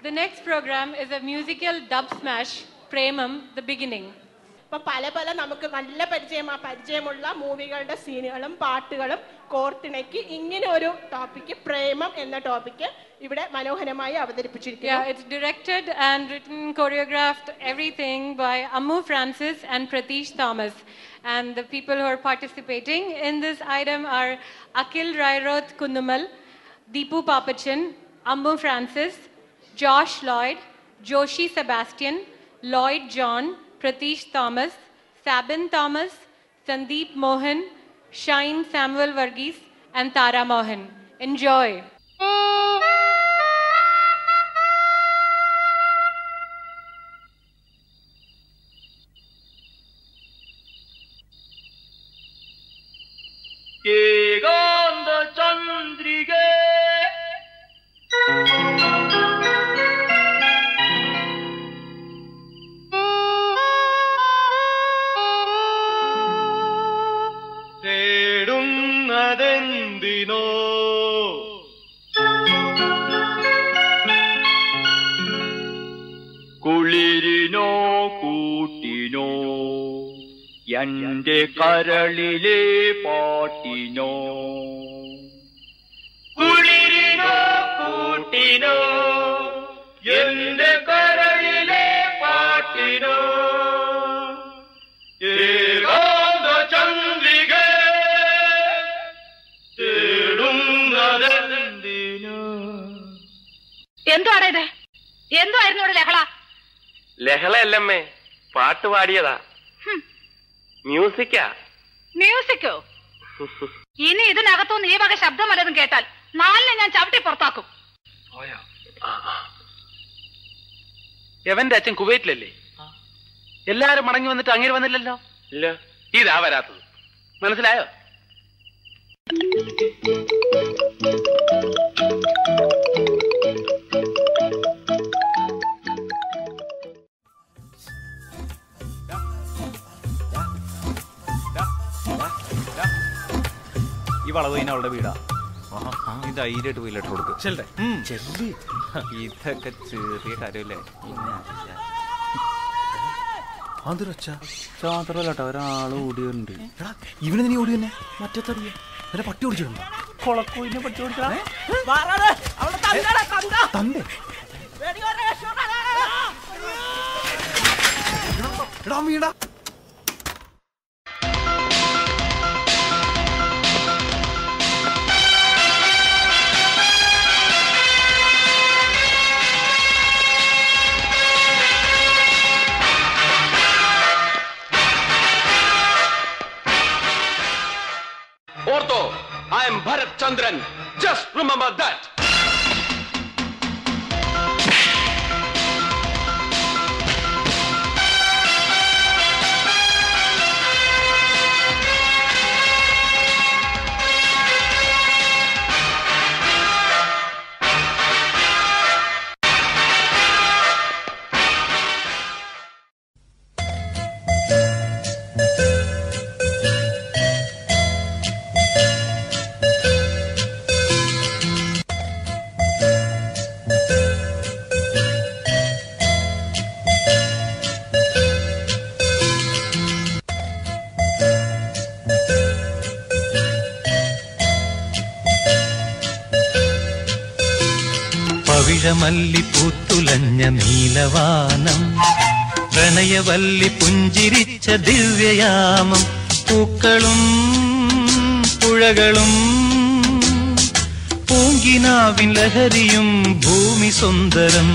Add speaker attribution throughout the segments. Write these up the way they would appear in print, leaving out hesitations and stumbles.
Speaker 1: The next program is a musical dub smash, Premam, the beginning.
Speaker 2: അപ്പോൾ പല നമുക്ക് നല്ല പരിചയമുള്ള മൂവികളുടെ സീനുകളും പാട്ടുകളും കോർത്തിണക്കി ഇങ്ങനെ ഒരു ടോപ്പിക്ക് പ്രേമം എന്ന ടോപ്പിക്ക് ഇവിടെ മനോഹരമായി അവതരിപ്പിച്ചിരിക്കുന്നു.
Speaker 1: Yeah, it's directed and written, choreographed, everything by Ammu Francis and Pratish Thomas. And the people who are participating in this item are Akil Rairoth Kundumal, Deepu Papachan, Ammu Francis, Josh Lloyd, Joshi Sebastian, Lloyd John, Pratish Thomas, Sabin Thomas, Sandeep Mohan, Shine Samuel Varghese, and Tara Mohan. Enjoy.
Speaker 3: Keganda Chandrige തേടുന്നതെന്തിനോ കുളിരിനോ കൂട്ടിനോ എന്റെ കരളിലെ പാട്ടിനോ കുളിരിനോ കൂട്ടിനോ എന്റെ കരളിലെ പാട്ടിനോ ഏകാന്ത ചന്ദ്രികേ തേടുന്നതെന്തിനോ.
Speaker 4: എന്താണ് ഇത്? എന്തായിരുന്നു ഇവിടെ ലഹള?
Speaker 5: ലഹളയല്ലമ്മേ, പാട്ട് പാടിയതാ. മ്യൂസിക്കാ.
Speaker 4: മ്യൂസിക്കോ? ഇനി ഇതിനകത്തുനിന്ന് ഈ വക ശബ്ദം വല്ലതും കേട്ടാൽ നാലിനെ ഞാൻ ചവിട്ടി പുറത്താക്കും.
Speaker 6: എവന്റെ അച്ഛൻ കുവൈറ്റിലല്ലേ? എല്ലാരും മടങ്ങി വന്നിട്ട് അങ്ങേര് വന്നില്ലല്ലോ.
Speaker 5: ഇല്ല.
Speaker 6: ഇതാ വരാത്തത്. മനസ്സിലായോ?
Speaker 7: ഈ വളവ് കഴിഞ്ഞ അവളുടെ വീടാ. ഇത് ധൈര്യമായിട്ട് പോയി ലെറ്റർ കൊടുക്ക്. ഇതൊക്കെ ചെറിയ കാര്യമല്ലേ. ചാത്രല്ലോ ഒരാള് ഓടിയുണ്ട്.
Speaker 8: ഇവനെ നീ ഓടി തന്നെ മറ്റേ തടിയ പട്ടി ഓടിച്ചിട്ടുണ്ടോ?
Speaker 7: കൊളക്കോയിനെ പട്ടി ഓടിച്ചാ
Speaker 8: തന്റെ എടാ വീടാ.
Speaker 5: Ortho, I am Bharat Chandran. Just remember that.
Speaker 9: പവിഴമല്ലി പൂത്തുലഞ്ഞ നീലവാനം, പ്രണയവല്ലി പുഞ്ചിരിച്ച ദിവ്യയാമം, പൂക്കളും പുഴകളും പൂങ്കിനാവിൻ ലഹരിയും ഭൂമി സുന്ദരം.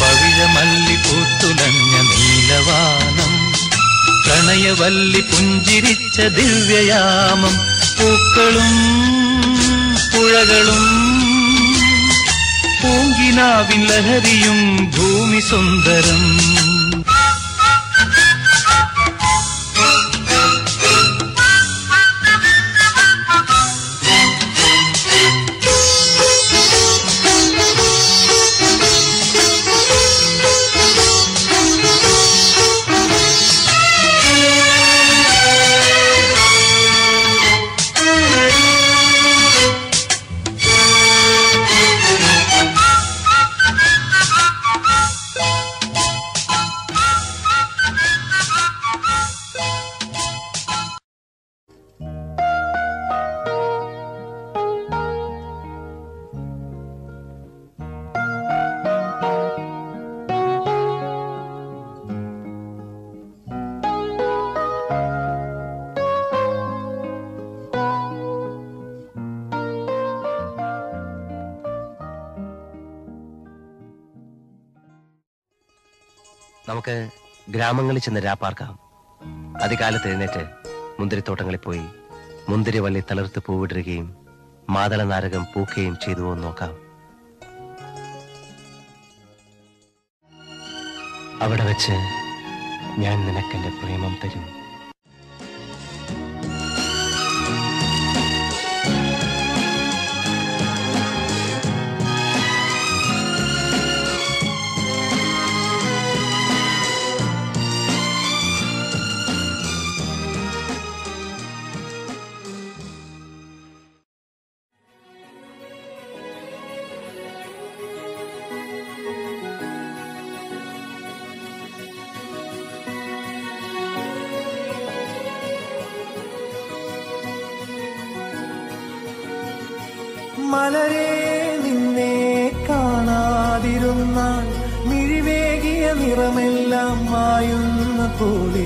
Speaker 9: പവിഴമല്ലി പൂത്തുലഞ്ഞ നീലവാനം, പ്രണയവല്ലി പുഞ്ചിരിച്ച ദിവ്യയാമം, പൂക്കളും പുഴകളും പൂങ്കിനാവിൻ ലഹരിയും ഭൂമി സുന്ദരം.
Speaker 10: നമുക്ക് ഗ്രാമങ്ങളിൽ ചെന്ന് രാപ്പാർക്കാം. അതികാലത്ത് എഴുന്നേറ്റ് മുന്തിരിത്തോട്ടങ്ങളിൽ പോയി മുന്തിരിവള്ളി തളിർത്ത് പൂവിടുകയും മാതള നാരകം പൂക്കുകയും ചെയ്തുവോ നോക്കാം. അവിടെ വെച്ച് ഞാൻ നിനക്കെന്റെ പ്രേമം തരും.
Speaker 9: മലരെ നിന്നെ കാണാതിരുന്നാൽ മിഴിവേകിയ നിറമെല്ലാം മായുന്ന പോലെ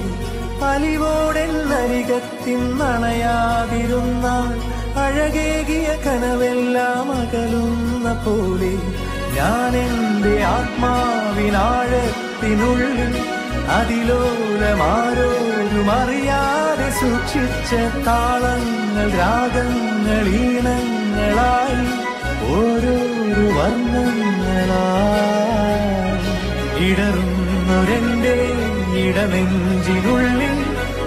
Speaker 9: അലിവോടെന്നരികത്തിൻ നണയാതിരുന്നാൽ അഴകേകിയ കനവെല്ലാം അകലുന്ന പോലെ ഞാൻ എൻ്റെ ആത്മാവിനാഴത്തിനുള്ളിൽ അതിലോലമാരോരും അറിയാതെ സൂക്ഷിച്ച താളങ്ങൾ രാഗങ്ങൾ ഈണങ്ങളായി ഓരോരോ വർണ്ണങ്ങളായി ഇടറുന്നൊരെന്റെ ഇടനെഞ്ചിനുള്ളിൽ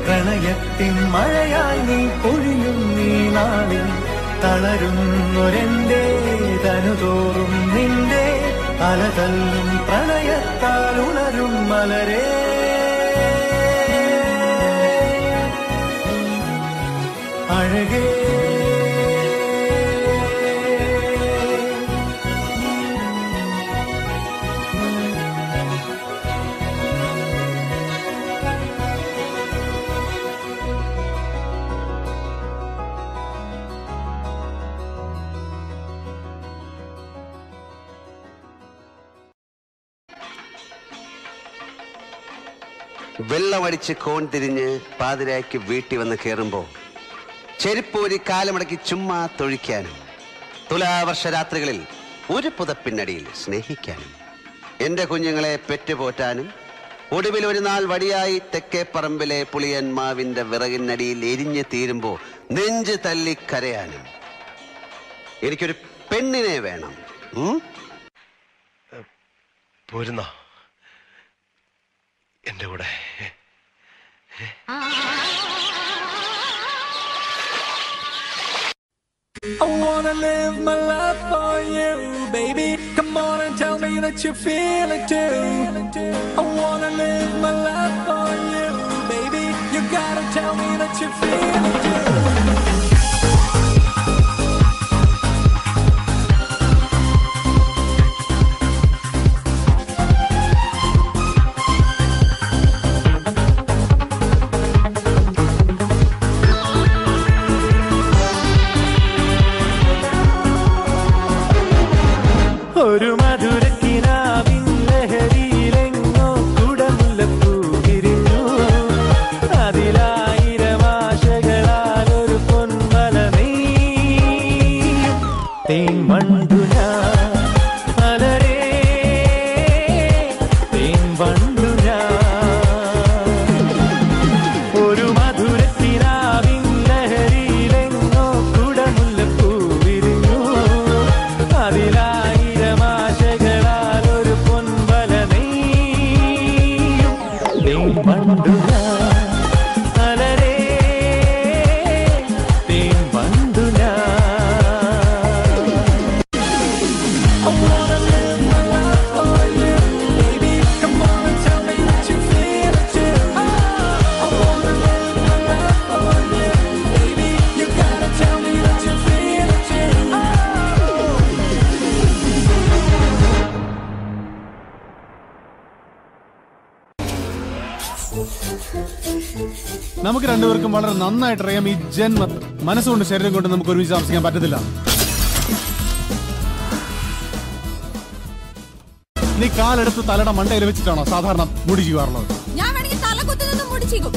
Speaker 9: പ്രണയത്തിൻ മഴയായി നീ പൊഴിയും നീ നാളിൽ തളരുന്നൊരെന്റെ തനുതോറും നിന്റെ അലതല്ലും പ്രണയത്താൽ ഉണരും മലരേ അഴകേ
Speaker 11: വെള്ളമടിച്ച് കോൺ തിരിഞ്ഞ് പാതിരായ്ക്ക് വീട്ടിൽ വന്ന് കയറുമ്പോ ചെരുപ്പൂരി കാലമടക്കി ചുമ്മാ തൊഴിക്കാനും തുലാവർഷ രാത്രികളിൽ ഒരു പുതപ്പിന്നടിയിൽ സ്നേഹിക്കാനും എന്റെ കുഞ്ഞുങ്ങളെ പെറ്റുപോറ്റാനും ഒടുവിൽ ഒരു നാൾ വടിയായി തെക്കേപ്പറമ്പിലെ പുളിയന്മാവിന്റെ വിറകിനടിയിൽ എരിഞ്ഞു തീരുമ്പോ നെഞ്ച് തല്ലി കരയാനും എനിക്കൊരു പെണ്ണിനെ വേണം.
Speaker 10: പോരുന്ന എന്റെ കൂടെ
Speaker 9: I wanna live my life for you, baby. Come on and tell me that you feel it too. I wanna live my life for you, baby. You gotta tell me that you feel it too. ഒരു മധുരക്കിനാവിൻ ലഹരിയിലെങ്ങോ കുടമുല്ലപ്പൂ വിരിഞ്ഞു അതിലായിരം ആശകളാൽ ഒരു പൊൻവല നെയ്യും തേൻ വണ്ടു ഞാൻ മലരേ തേൻ വണ്ടു ഞാൻ ഒരു മധുരക്കിനാവിൻ ലഹരിയിലെങ്ങോ കുടമുല്ലപ്പൂ വിരിഞ്ഞു അതിലാ
Speaker 8: നമുക്ക് രണ്ടുപേർക്കും വളരെ നന്നായിട്ട് അറിയാം ഈ ജന്മത്ത് മനസ്സുകൊണ്ട് ശരീരം കൊണ്ട് നമുക്ക് ഒരുമിച്ച് താമസിക്കാൻ പറ്റത്തില്ല. നീ കാലെടുത്ത് തലയുടെ മണ്ടയിൽ വെച്ചിട്ടാണോ സാധാരണ മുടി ചെയ്യാറുള്ളത്?
Speaker 12: ഞാൻ വേണമെങ്കിൽ തല കുത്തി നിന്ന് മുടി ചെയ്യും.